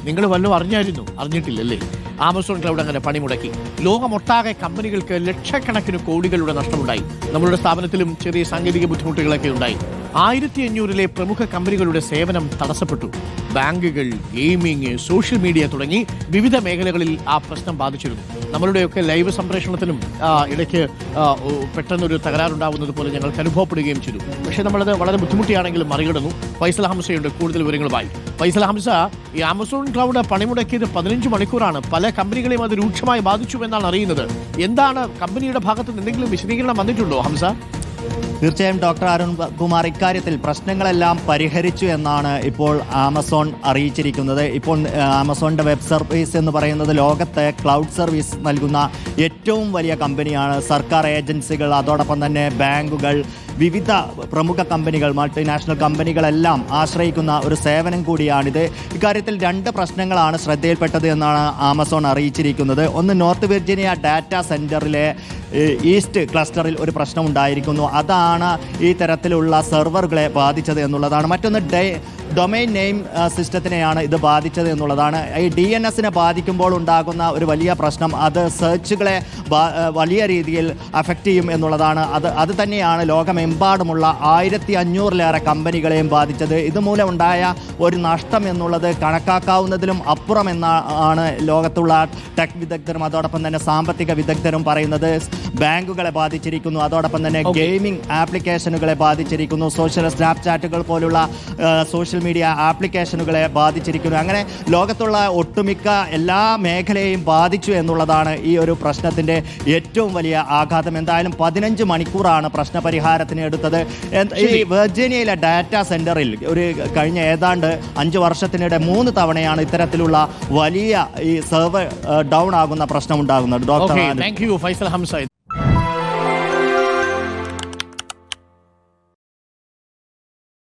നിങ്ങൾ വല്ലതും അറിഞ്ഞിട്ടില്ലല്ലേ? Amazon cloud അങ്ങനെ പണിമുടക്കി. ലോകമൊട്ടാകെ കമ്പനികൾക്ക് ലക്ഷക്കണക്കിന് കോടികളുടെ നഷ്ടമുണ്ടായി. നമ്മളുടെ സ്ഥാപനത്തിലും ചെറിയ സാങ്കേതിക ബുദ്ധിമുട്ടുകളൊക്കെ ഉണ്ടായി. 1500 പ്രമുഖ കമ്പനികളുടെ സേവനം തടസ്സപ്പെട്ടു. ബാങ്കുകൾ, ഗെയിമിംഗ്, സോഷ്യൽ മീഡിയ തുടങ്ങി വിവിധ മേഖലകളിൽ ആ പ്രശ്നം ബാധിച്ചിരുന്നു. നമ്മളുടെയൊക്കെ ലൈവ് സംപ്രേഷണത്തിനും ഇടയ്ക്ക് പെട്ടെന്നൊരു തകരാറുണ്ടാവുന്നത് പോലെ ഞങ്ങൾക്ക് അനുഭവപ്പെടുകയും ചെയ്തു. പക്ഷേ നമ്മളത് വളരെ ബുദ്ധിമുട്ടിയാണെങ്കിലും മറികടന്നു. ഫൈസൽ ഹംസയുണ്ട് കൂടുതൽ വിവരങ്ങളുമായി. ഫൈസൽ ഹംസ, ഈ ആമസോൺ ക്ലൗഡ് പണിമുടക്കിയത് 15 മണിക്കൂറാണ്. പല കമ്പനികളെയും അത് രൂക്ഷമായി ബാധിച്ചു എന്നാണ് അറിയുന്നത്. എന്താണ് കമ്പനിയുടെ ഭാഗത്ത് നിന്ന് എന്തെങ്കിലും വിശദീകരണം വന്നിട്ടുണ്ടോ ഹംസ? തീർച്ചയായും ഡോക്ടർ അരുൺ കുമാർ, ഇക്കാര്യത്തിൽ പ്രശ്നങ്ങളെല്ലാം പരിഹരിച്ചു എന്നാണ് ഇപ്പോൾ ആമസോൺ അറിയിച്ചിരിക്കുന്നത്. ഇപ്പോൾ ആമസോണിൻ്റെ വെബ് സർവീസ് എന്ന് പറയുന്നത് ലോകത്തെ ക്ലൗഡ് സർവീസ് നൽകുന്ന ഏറ്റവും വലിയ കമ്പനിയാണ്. സർക്കാർ ഏജൻസികൾ, അതോടൊപ്പം തന്നെ ബാങ്കുകൾ, വിവിധ പ്രമുഖ കമ്പനികൾ, മൾട്ടിനാഷണൽ കമ്പനികളെല്ലാം ആശ്രയിക്കുന്ന ഒരു സേവനം കൂടിയാണിത്. ഇക്കാര്യത്തിൽ 2 പ്രശ്നങ്ങളാണ് ശ്രദ്ധയിൽപ്പെട്ടത് എന്നാണ് ആമസോൺ അറിയിച്ചിരിക്കുന്നത്. ഒന്ന്, നോർത്ത് വിർജീനിയ ഡാറ്റാ സെൻറ്ററിലെ ഈസ്റ്റ് ക്ലസ്റ്ററിൽ ഒരു പ്രശ്നം ഉണ്ടായിരിക്കുന്നു. അതാണ് ഈ തരത്തിലുള്ള സെർവറുകളെ ബാധിച്ചത് എന്നുള്ളതാണ്. മറ്റൊന്ന്, ഡൊമൈൻ നെയിം സിസ്റ്റത്തിനെയാണ് ഇത് ബാധിച്ചത് എന്നുള്ളതാണ്. ഈ DNSനെ ബാധിക്കുമ്പോൾ ഉണ്ടാകുന്ന ഒരു വലിയ പ്രശ്നം, അത് സെർച്ചുകളെ വലിയ രീതിയിൽ അഫക്റ്റ് ചെയ്യും എന്നുള്ളതാണ്. അത് തന്നെയാണ് ലോകമെമ്പാടുമുള്ള 1500-ലേറെ കമ്പനികളെയും ബാധിച്ചത്. ഇതുമൂലം ഉണ്ടായ ഒരു നഷ്ടം എന്നുള്ളത് കണക്കാക്കാവുന്നതിലും അപ്പുറം എന്നാണ് ലോകത്തുള്ള ടെക് വിദഗ്ധരും അതോടൊപ്പം തന്നെ സാമ്പത്തിക വിദഗ്ധരും പറയുന്നത്. ബാങ്കുകളെ ബാധിച്ചിരിക്കുന്നു, അതോടൊപ്പം തന്നെ ഗെയിമിംഗ് ആപ്ലിക്കേഷനുകളെ ബാധിച്ചിരിക്കുന്നു, സ്നാപ്ചാറ്റുകൾ പോലുള്ള സോഷ്യൽ മീഡിയ ആപ്ലിക്കേഷനുകളെ ബാധിച്ചിരിക്കുന്നു. അങ്ങനെ ലോകത്തുള്ള ഒട്ടുമിക്ക എല്ലാ മേഖലയെയും ബാധിച്ചു എന്നുള്ളതാണ് ഈ ഒരു പ്രശ്നത്തിൻ്റെ ഏറ്റവും വലിയ ആഘാതം. എന്തായാലും 15 മണിക്കൂറാണ് പ്രശ്നപരിഹാരത്തിന് എടുത്തത്. ഈ വെർജീനിയയിലെ ഡാറ്റാ സെൻറ്ററിൽ കഴിഞ്ഞ ഏതാണ്ട് 5 വർഷത്തിനിടെ 3 തവണയാണ് ഇത്തരത്തിലുള്ള വലിയ ഈ സെർവർ ഡൗൺ ആകുന്ന പ്രശ്നം ഉണ്ടാകുന്നത്. Doctor thank you Faisal Hamza.